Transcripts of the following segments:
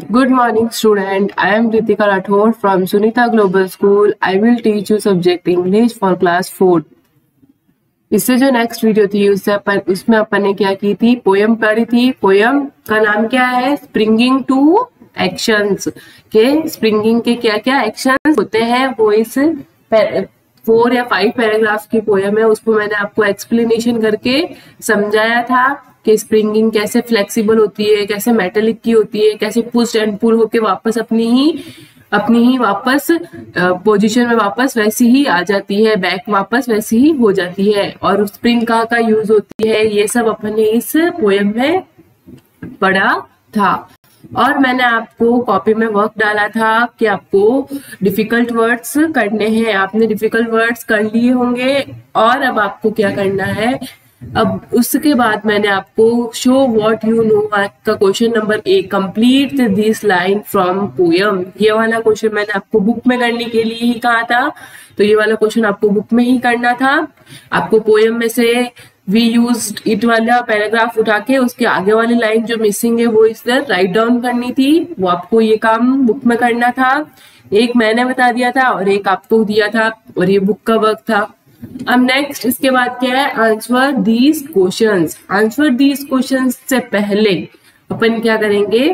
Good morning, student. I am Ritika Rathore from Sunita Global School. I will teach you subject English for class 4. इससे जो next video थी उसमें अपन ने क्या की थी, पोयम पढ़ी थी। पोयम का नाम क्या है, स्प्रिंगिंग टू एक्शंस। के स्प्रिंगिंग के क्या क्या एक्शंस होते हैं वो इस 4 या 5 पैराग्राफ की पोयम है। उसको मैंने आपको एक्सप्लेनेशन करके समझाया था कि स्प्रिंगिंग कैसे फ्लेक्सिबल होती है, कैसे मेटेलिक की होती है, कैसे पुश एंड पुल होके वापस अपनी ही वापस पोजीशन में वापस वैसी ही आ जाती है, बैक वापस वैसी ही हो जाती है, और स्प्रिंग का यूज होती है। ये सब अपन ने इस पोयम में पढ़ा था। और मैंने आपको कॉपी में वर्क डाला था कि आपको डिफिकल्ट वर्ड्स करने हैं। आपने डिफिकल्ट वर्ड्स कर लिए होंगे और अब आपको क्या करना है, अब उसके बाद मैंने आपको शो व्हाट यू नो का question number 1, complete this line from poem, ये वाला क्वेश्चन मैंने आपको बुक में करने के लिए ही कहा था। तो ये वाला क्वेश्चन आपको बुक में ही करना था। आपको पोयम में से वी यूज्ड इट वाला पैराग्राफ उठा के उसके आगे वाली लाइन जो मिसिंग है वो इधर राइट डाउन करनी थी। वो आपको ये काम बुक में करना था। एक मैंने बता दिया था और एक आपको दिया था, और ये बुक का वर्क था। अब नेक्स्ट इसके बाद क्या है, answer these questions. Answer these questions से पहले अपन क्या करेंगे,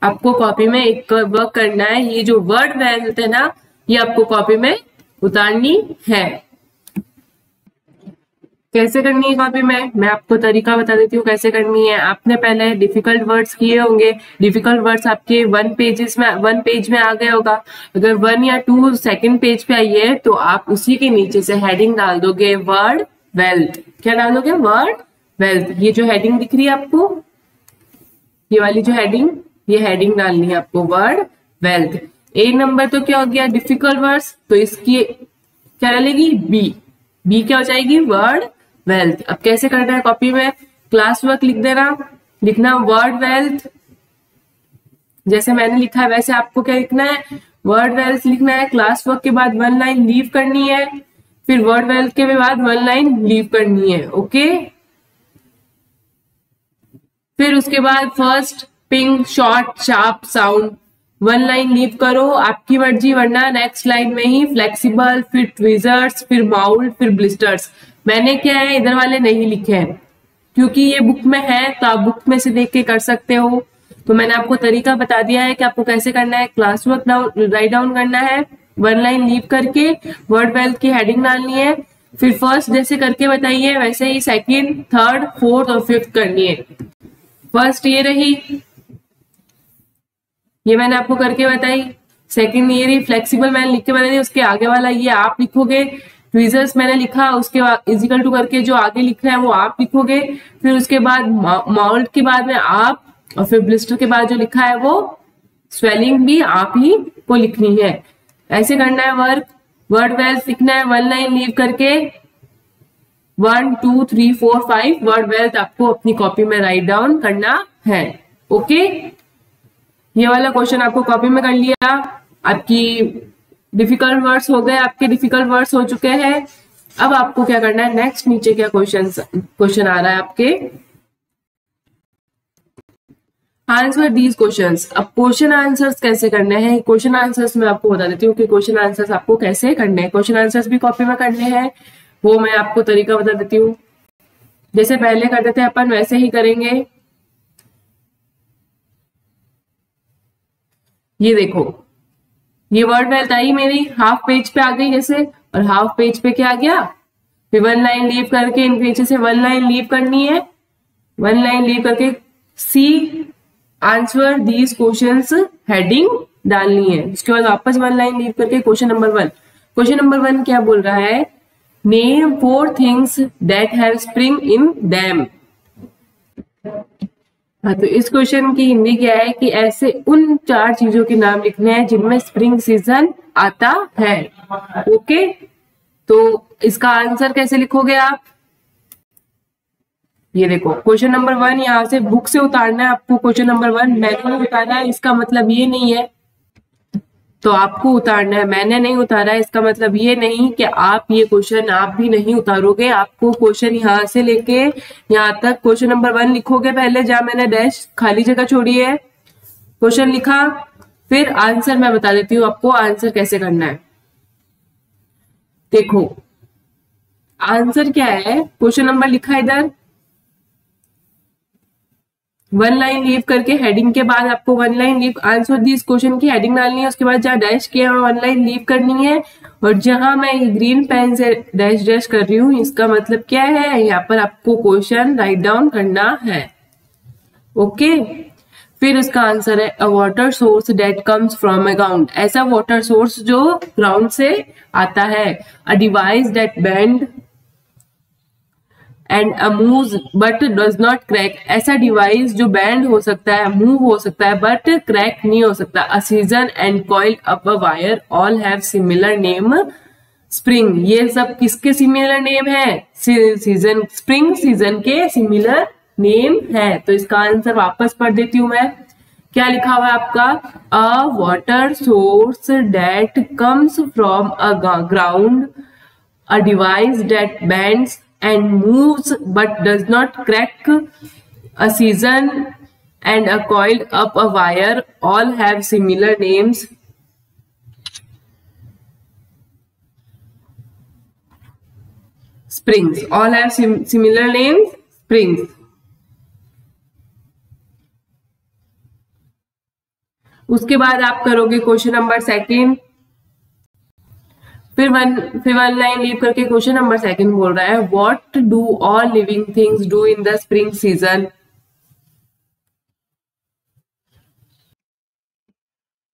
आपको कॉपी में एक वर्क करना है। ये जो वर्ड वेल्थ है ना, ये आपको कॉपी में उतारनी है। कैसे करनी है कॉपी में, मैं आपको तरीका बता देती हूँ कैसे करनी है। आपने पहले डिफिकल्ट वर्ड्स किए होंगे। डिफिकल्ट वर्ड्स आपके 1 पेज में आ गया होगा। अगर 1 या 2 सेकंड पेज पे आई है तो आप उसी के नीचे से हेडिंग डाल दोगे वर्ड वेल्थ। क्या डालोगे, वर्ड वेल्थ। ये जो हेडिंग दिख रही है आपको, ये वाली जो हेडिंग, ये हेडिंग डालनी है आपको वर्ड वेल्थ। ए नंबर तो क्या हो गया, डिफिकल्ट वर्ड्स, तो इसकी क्या डालेगी, बी क्या हो जाएगी, वर्ड वेल्थ। अब कैसे करना है कॉपी में, क्लास वर्क लिख देना, लिखना वर्ड वेल्थ। जैसे मैंने लिखा है वैसे आपको क्या लिखना है, वर्ड वेल्थ लिखना है। क्लास वर्क के बाद 1 लाइन लीव करनी है, फिर वर्ड वेल्थ के बाद 1 लाइन लीव करनी है। ओके, फिर उसके बाद first ping short sharp sound, 1 line leave करो, आपकी मर्जी, वरना नेक्स्ट लाइन में ही फ्लेक्सिबल, फिर ट्विजर्स, फिर माउल्ड, फिर ब्लिस्टर्स। मैंने क्या है, इधर वाले नहीं लिखे हैं क्योंकि ये बुक में है, तो आप बुक में से देख के कर सकते हो। तो मैंने आपको तरीका बता दिया है कि आपको कैसे करना है। क्लास वर्क राइट डाउन करना है, 1 लाइन लीव करके वर्ड वेल्थ की हेडिंग डालनी है, फिर फर्स्ट जैसे करके बताइए वैसे ही सेकंड, थर्ड, फोर्थ और फिफ्थ करनी है। फर्स्ट ये रही, ये मैंने आपको करके बताई। सेकंड ये रही, फ्लेक्सिबल मैंने लिख के बता दी, उसके आगे वाला ये आप लिखोगे। ट्वीजर्स मैंने लिखा, उसके बाद इजिकल टू करके जो आगे लिख रहा है वो आप लिखोगे। फिर उसके बाद माउल्ड के बाद में आप, और फिर ब्लिस्टर के बाद जो लिखा है वो स्वेलिंग भी आप ही को लिखनी है। ऐसे करना है वर्क। वर्ड वेल्थ लिखना है 1 लाइन लीव करके, 1 2 3 4 5 वर्ड वेल्थ आपको अपनी कॉपी में राइट डाउन करना है। ओके, ये वाला क्वेश्चन आपको कॉपी में कर लिया। आपकी डिफिकल्ट वर्ड्स हो गए, आपके डिफिकल्ट वर्ड्स हो चुके हैं। अब आपको क्या करना है, नेक्स्ट नीचे क्या क्वेश्चन आ रहा है आपके, आंसर दीज क्वेश्चंस। अब क्वेश्चन आंसर्स कैसे करने हैं, क्वेश्चन आंसर्स मैं आपको बता देती हूँ कि क्वेश्चन आंसर्स आपको कैसे करने हैं। क्वेश्चन आंसर्स भी कॉपी में करने हैं, वो मैं आपको तरीका बता देती हूँ। जैसे पहले करते थे अपन वैसे ही करेंगे। ये देखो, ये वर्ड वेल्थ आई मेरी, हाफ पेज पे आ गई जैसे, और हाफ पेज पे क्या आ गया, फिर 1 लाइन लीव करके इन नीचे से 1 लाइन लीव करनी है। 1 लाइन लीव करके C answer these questions heading डालनी है। उसके बाद वापस 1 लाइन लीव करके क्वेश्चन नंबर 1। क्वेश्चन नंबर 1 क्या बोल रहा है, name 4 things that have spring in them. हाँ, तो इस क्वेश्चन की हिंदी क्या है कि ऐसे उन 4 चीजों के नाम लिखने हैं जिनमें स्प्रिंग सीजन आता है। ओके, तो इसका आंसर कैसे लिखोगे आप, ये देखो क्वेश्चन नंबर 1 यहाँ से बुक से उतारना है आपको। क्वेश्चन नंबर 1 मैंने उतारना है, इसका मतलब ये नहीं है तो आपको उतारना है। मैंने नहीं उतारा है, इसका मतलब ये नहीं कि आप ये क्वेश्चन आप भी नहीं उतारोगे। आपको क्वेश्चन यहाँ से लेके यहाँ तक क्वेश्चन नंबर 1 लिखोगे पहले, जहां मैंने डैश खाली जगह छोड़ी है, क्वेश्चन लिखा, फिर आंसर मैं बता देती हूँ आपको आंसर कैसे करना है। देखो आंसर क्या है, क्वेश्चन नंबर लिखा इधर, वन लाइन लीव करके हेडिंग के बाद आपको one line leave answer the इस क्वेश्चन की हेडिंग डालनी है, उसके बाद जहाँ डैश किया वन लाइन लीव करनी है, और जहां मैं ग्रीन पेन से डैश डैश कर रही हूँ इसका मतलब क्या है, यहाँ पर आपको क्वेश्चन राइट डाउन करना है। ओके, फिर उसका आंसर है अ water source that comes from a ground, ऐसा वाटर सोर्स जो ग्राउंड से आता है। A device that bend and move but does not crack, ऐसा डिवाइस जो बैंड हो सकता है, मूव हो सकता है, बट क्रैक नहीं हो सकता। अ season and coiled up a wire all have similar name spring, ये सब किसके सिमिलर नेम है, सीजन, स्प्रिंग सीजन के सिमिलर नेम है। तो इसका आंसर वापस पढ़ देती हूं मैं, क्या लिखा हुआ है आपका, अ water source that comes from a ground, a device that bends and moves but does not crack, a season and a coiled up a wire all have similar names. Springs, all have similar names, springs. उसके बाद आप करोगे question number second, फिर one line leave करके question number second बोल रहा है what do all living things do in the spring season.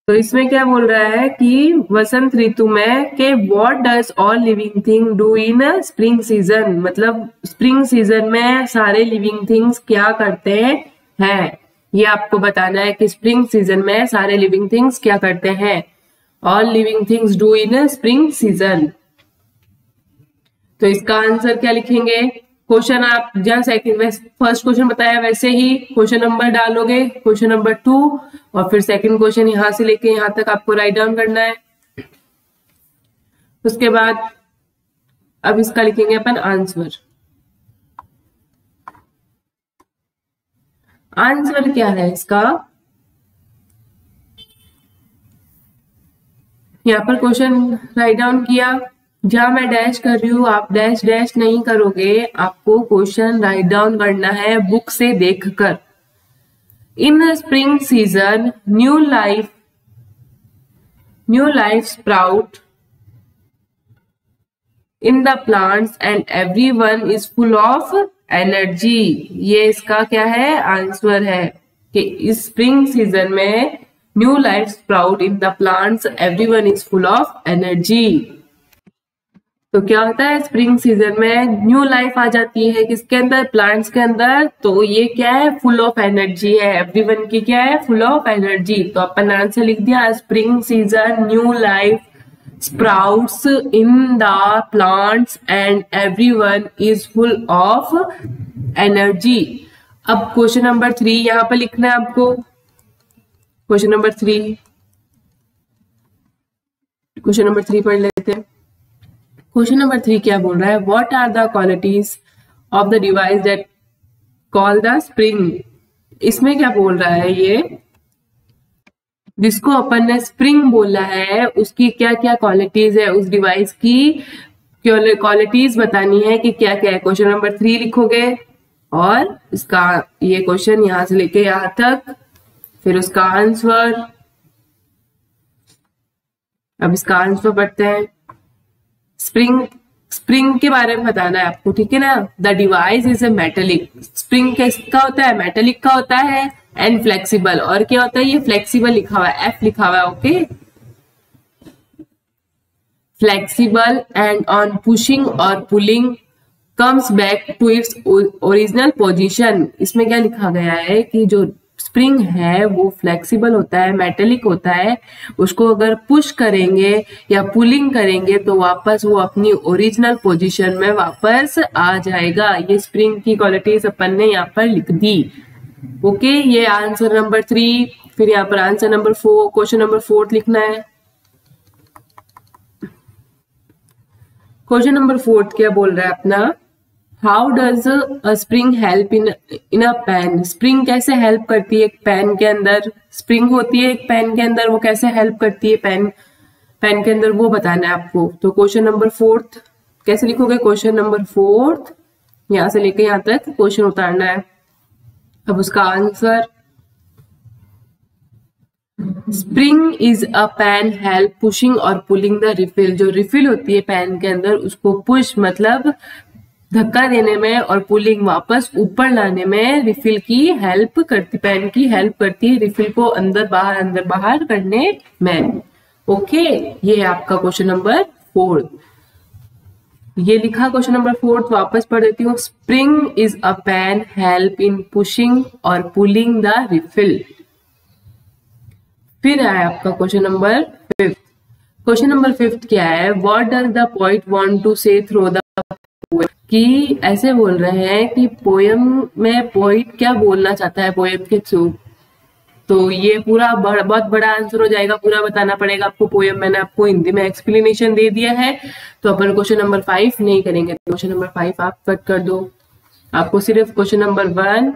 तो इसमें क्या बोल रहा है कि वसंत ऋतु में के what does all living thing do in spring season, मतलब स्प्रिंग सीजन में सारे लिविंग थिंग्स क्या करते हैं, ये आपको बताना है कि स्प्रिंग सीजन में सारे लिविंग थिंग्स क्या करते हैं। All living things do in spring season, तो इसका आंसर क्या लिखेंगे, क्वेश्चन आप जहां सेकंड फर्स्ट क्वेश्चन बताया वैसे ही क्वेश्चन नंबर डालोगे, क्वेश्चन नंबर 2, और फिर सेकंड क्वेश्चन यहां से लेके यहां तक आपको राइट डाउन करना है। उसके बाद अब इसका लिखेंगे अपन आंसर। आंसर क्या है इसका, यहाँ पर क्वेश्चन राइट डाउन किया, जहां मैं डैश कर रही हूँ आप डैश डैश नहीं करोगे, आपको क्वेश्चन राइट डाउन करना है बुक से देखकर। इन spring season new life sprout in the plants and everyone is full of energy, ये इसका क्या है आंसर है कि इस स्प्रिंग सीजन में new life sprout in the plants everyone is full of energy. तो क्या होता है स्प्रिंग सीजन में न्यू लाइफ आ जाती है किसके अंदर, प्लांट्स के अंदर, तो ये क्या है फुल ऑफ एनर्जी है, एवरीवन की क्या है फुल ऑफ एनर्जी। तो अपन आंसर लिख दिया spring season new life sprouts in the plants and everyone is full of energy. अब क्वेश्चन नंबर 3 यहां पर लिखना है आपको, क्वेश्चन नंबर 3 पढ़ लेते हैं। क्वेश्चन नंबर 3 क्या बोल रहा है, what are the qualities of the device that call the spring. इसमें क्या बोल रहा है, ये जिसको अपन ने स्प्रिंग बोला है उसकी क्या क्या क्वालिटीज है, उस डिवाइस की क्वालिटीज बतानी है कि क्या क्या है। क्वेश्चन नंबर 3 लिखोगे और इसका ये क्वेश्चन यहां से लेके यहां तक, फिर उसका आंसर। अब इसका आंसर पढ़ते हैं। स्प्रिंग के बारे में बताना है आपको, ठीक है ना। The device is a metallic, spring किसका होता है, मेटेलिक का होता है, एंड फ्लेक्सिबल, और क्या होता है ये फ्लेक्सिबल लिखा हुआ है, एफ लिखा हुआ है, okay. Flexible and on pushing और pulling comes back to its original position. इसमें क्या लिखा गया है कि जो स्प्रिंग है वो फ्लेक्सिबल होता है, मेटेलिक होता है, उसको अगर पुश करेंगे या पुलिंग करेंगे तो वापस वो अपनी ओरिजिनल पोजीशन में वापस आ जाएगा। ये स्प्रिंग की क्वालिटीज अपन ने यहाँ पर लिख दी, ओके। ये आंसर नंबर 3। फिर यहाँ पर आंसर नंबर 4, क्वेश्चन नंबर 4 लिखना है। क्वेश्चन नंबर 4 क्या बोल रहा है अपना, how does a spring help in a pen? Spring कैसे हेल्प करती है एक पेन के अंदर? स्प्रिंग होती है एक पेन के अंदर, वो कैसे हेल्प करती है पेन के अंदर, वो बताना है आपको। तो क्वेश्चन नंबर 4 कैसे लिखोगे? क्वेश्चन नंबर 4 यहां से लेके यहां तक क्वेश्चन उतारना है। अब उसका answer, spring is a pen help pushing और पुलिंग द रिफिल। जो रिफिल होती है पेन के अंदर, उसको पुश मतलब धक्का देने में और पुलिंग वापस ऊपर लाने में रिफिल की हेल्प करती, पेन की हेल्प करती है रिफिल को अंदर बाहर करने में। ओके, ये है आपका क्वेश्चन नंबर 4। ये लिखा क्वेश्चन नंबर 4, वापस पढ़ देती हूँ। Spring is a pen help in pushing और पुलिंग द रिफिल। फिर है आपका क्वेश्चन नंबर 5। क्वेश्चन नंबर 5 क्या है? What does the poet want to say through the poem? कि ऐसे बोल रहे हैं कि पोएम में पोएट क्या बोलना चाहता है पोएम के थ्रू। तो ये पूरा बहुत बड़ा आंसर हो जाएगा, पूरा बताना पड़ेगा आपको पोएम। मैंने आपको हिंदी में एक्सप्लेनेशन दे दिया है, तो अपन क्वेश्चन नंबर 5 नहीं करेंगे। क्वेश्चन नंबर 5 आप कट कर दो। आपको सिर्फ question number 1,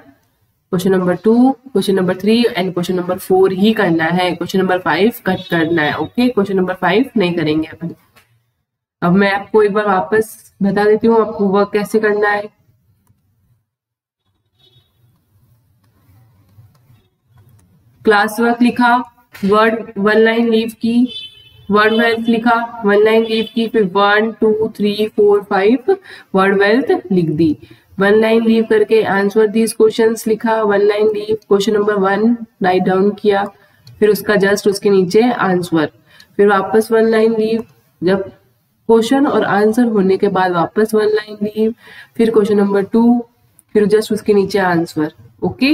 question number 2, question number 3 and question number 4 ही करना है। क्वेश्चन नंबर 5 कट करना है। ओके, क्वेश्चन नंबर 5 नहीं करेंगे अपन। अब मैं आपको एक बार वापस बता देती हूँ आपको वर्क कैसे करना है। क्लास वर्क लिखा, वर्ड 1 लाइन लीव की, वर्ड वेल्थ लिखा, 1 लाइन लीव की, फिर 1 2 3 4 5 वर्ड वेल्थ लिख दी। 1 लाइन लीव करके आंसर दीज क्वेश्चंस लिखा, 1 line leave, question number 1 write down किया, फिर उसका जस्ट उसके नीचे आंसर, फिर वापस 1 लाइन लीव, जब क्वेश्चन और आंसर होने के बाद वापस 1 लाइन लीव, फिर क्वेश्चन नंबर 2, फिर जस्ट उसके नीचे आंसर। ओके,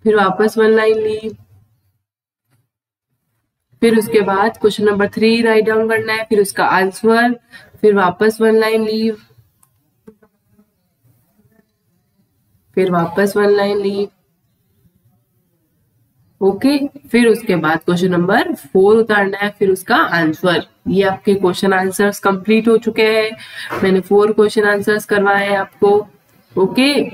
फिर वापस 1 लाइन लीव, फिर उसके बाद क्वेश्चन नंबर 3 राइट डाउन करना है, फिर उसका आंसर, फिर वापस 1 लाइन लीव, फिर वापस 1 लाइन लीव। ओके, फिर उसके बाद क्वेश्चन नंबर 4 उतारना है, फिर उसका आंसर। ये आपके क्वेश्चन आंसर्स कंप्लीट हो चुके हैं। मैंने 4 क्वेश्चन आंसर्स करवाए हैं आपको। ओके,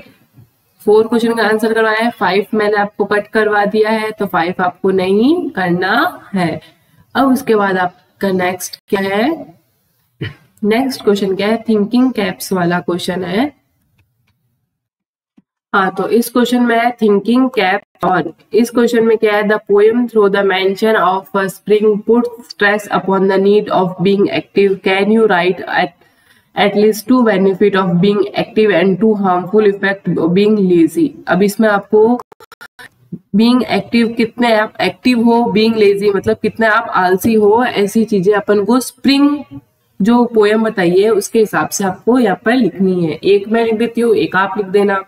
4 क्वेश्चन का आंसर करवाया है, 5 मैंने आपको कट करवा दिया है, तो 5 आपको नहीं करना है। अब उसके बाद आपका नेक्स्ट क्या है? नेक्स्ट क्वेश्चन क्या है? थिंकिंग कैप्स वाला क्वेश्चन है। हाँ, तो इस क्वेश्चन में है थिंकिंग कैप, और इस क्वेश्चन में क्या है? The poem through the mention of a spring put stress upon the need of being active. Can you right at least 2 benefit of being active and 2 harmful effect of being lazy। अब इसमें आपको being active, कितने आप active हो, being lazy मतलब कितने आप आलसी हो, ऐसी चीजें अपन को स्प्रिंग जो पोएम बताइए उसके हिसाब से आपको यहाँ पर लिखनी है। एक मैं लिख देती हूँ, एक आप लिख देना।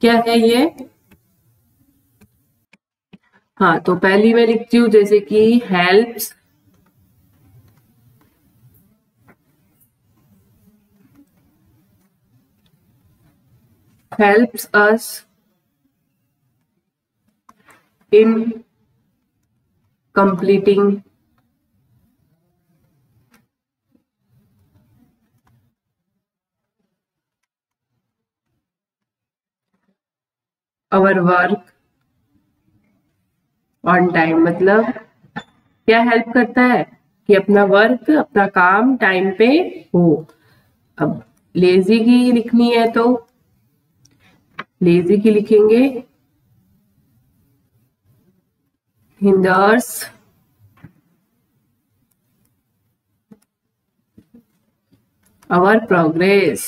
क्या है ये? हाँ, तो पहली मैं लिखती हूँ जैसे कि helps us in completing our work on time। मतलब क्या हेल्प करता है? कि अपना वर्क, अपना काम टाइम पे हो। अब लेजी की लिखनी है तो लेजी की लिखेंगे hinders our progress।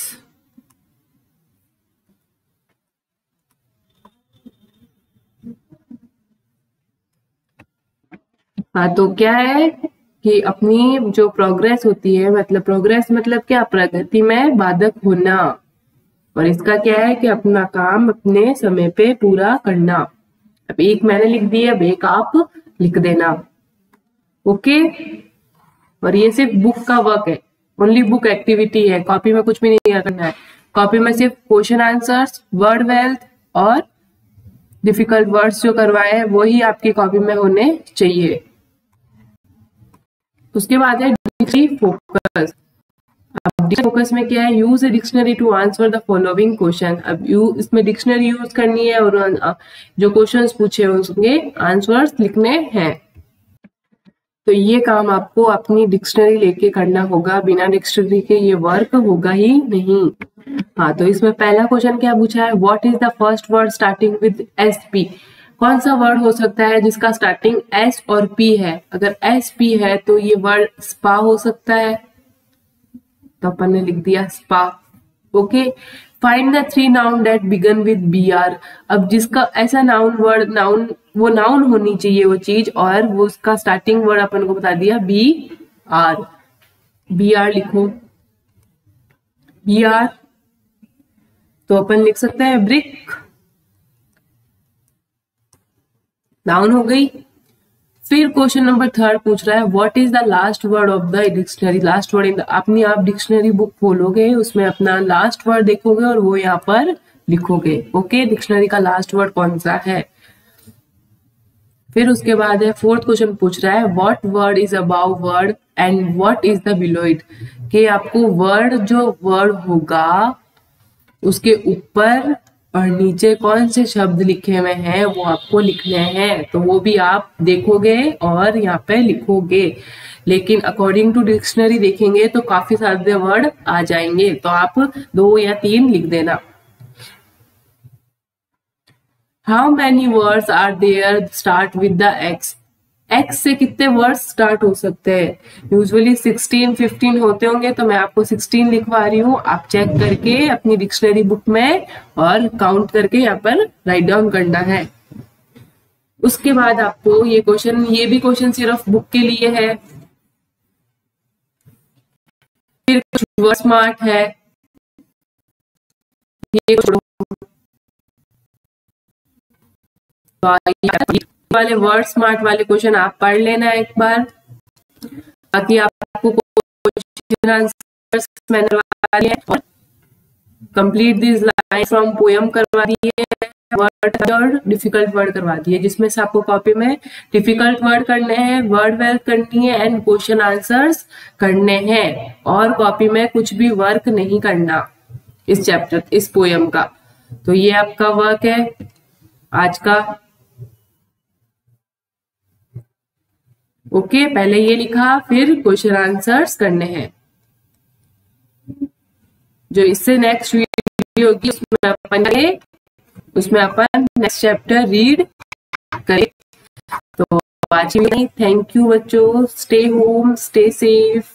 हाँ, तो क्या है कि अपनी जो प्रोग्रेस होती है, मतलब प्रोग्रेस मतलब क्या? प्रगति में बाधक होना। और इसका क्या है कि अपना काम अपने समय पे पूरा करना। अब एक मैंने लिख दिया, अब एक आप लिख देना। ओके, और ये सिर्फ बुक का वर्क है, ओनली बुक एक्टिविटी है, कॉपी में कुछ भी नहीं करना है। कॉपी में सिर्फ क्वेश्चन आंसर्स, वर्ड वेल्थ और डिफिकल्ट वर्ड्स जो करवाए हैं वही आपकी कॉपी में होने चाहिए। उसके बाद है डिग्री फोकस। अब फोकस में क्या है, use a dictionary to answer the following question. अब इसमें डिक्शनरी यूज करनी है और जो क्वेश्चंस पूछे उसके आंसर्स लिखने हैं। तो ये काम आपको अपनी डिक्शनरी लेके करना होगा, बिना डिक्शनरी के ये वर्क होगा ही नहीं। हाँ, तो इसमें पहला क्वेश्चन क्या पूछा है, what is the first word starting with S P. कौन सा वर्ड हो सकता है जिसका स्टार्टिंग एस और पी है। अगर एस पी है तो ये वर्ड स्पा हो सकता है, तो अपन ने लिख दिया spa. Okay, find the 3 noun that begin with B R. अब जिसका ऐसा नाउन वर्ड, नाउन वो नाउन होनी चाहिए वो चीज, और वो उसका स्टार्टिंग वर्ड अपन को बता दिया बी आर। बी आर लिखो, बी आर। तो अपन लिख सकते हैं ब्रिक, नाउन हो गई। फिर क्वेश्चन नंबर 3 पूछ रहा है what is the last word of the dictionary. Last word in the, अपनी आप डिक्शनरी बुक खोलोगे, उसमें अपना लास्ट वर्ड देखोगे और वो यहाँ पर लिखोगे। ओके, डिक्शनरी का लास्ट वर्ड कौन सा है। फिर उसके बाद है 4th क्वेश्चन पूछ रहा है what word is above word and what is the below it. कि आपको वर्ड, जो वर्ड होगा उसके ऊपर और नीचे कौन से शब्द लिखे हुए हैं वो आपको लिखने हैं। तो वो भी आप देखोगे और यहाँ पे लिखोगे। लेकिन अकॉर्डिंग टू डिक्शनरी देखेंगे तो काफी सारे वर्ड आ जाएंगे, तो आप 2 या 3 लिख देना। How many words are there start with the X. X से कितने वर्ड्स स्टार्ट हो सकते हैं। यूजुअली 16-15 होते होंगे, तो मैं आपको 16 लिखवा रही हूँ। आप चेक करके अपनी डिक्शनरी बुक में और काउंट करके यहाँ पर राइट डाउन करना है। उसके बाद आपको ये क्वेश्चन, ये भी क्वेश्चन सिर्फ बुक के लिए है। फिर कुछ वर्ड स्मार्ट है, ये वाले वर्ड स्मार्ट वाले क्वेश्चन आप पढ़ लेना एक बार, ताकि आपको क्वेश्चन आंसर्स मैंने करवा दिए और complete this line from poem करवा दिए, वर्ड और डिफिकल्ट वर्ड करवा दिए, जिसमें से आपको कॉपी में डिफिकल्ट वर्ड करने हैं, वर्ड वेल्थ करनी है एंड क्वेश्चन आंसर्स करने हैं। और कॉपी में कुछ भी वर्क नहीं करना इस चैप्टर, इस पोएम का। तो ये आपका वर्क है आज का। ओके, पहले ये लिखा, फिर क्वेश्चन आंसर्स करने हैं। जो इससे नेक्स्ट वीडियो होगी उसमें अपन नेक्स्ट चैप्टर रीड करें। तो आज में थैंक यू बच्चों, स्टे होम, स्टे सेफ।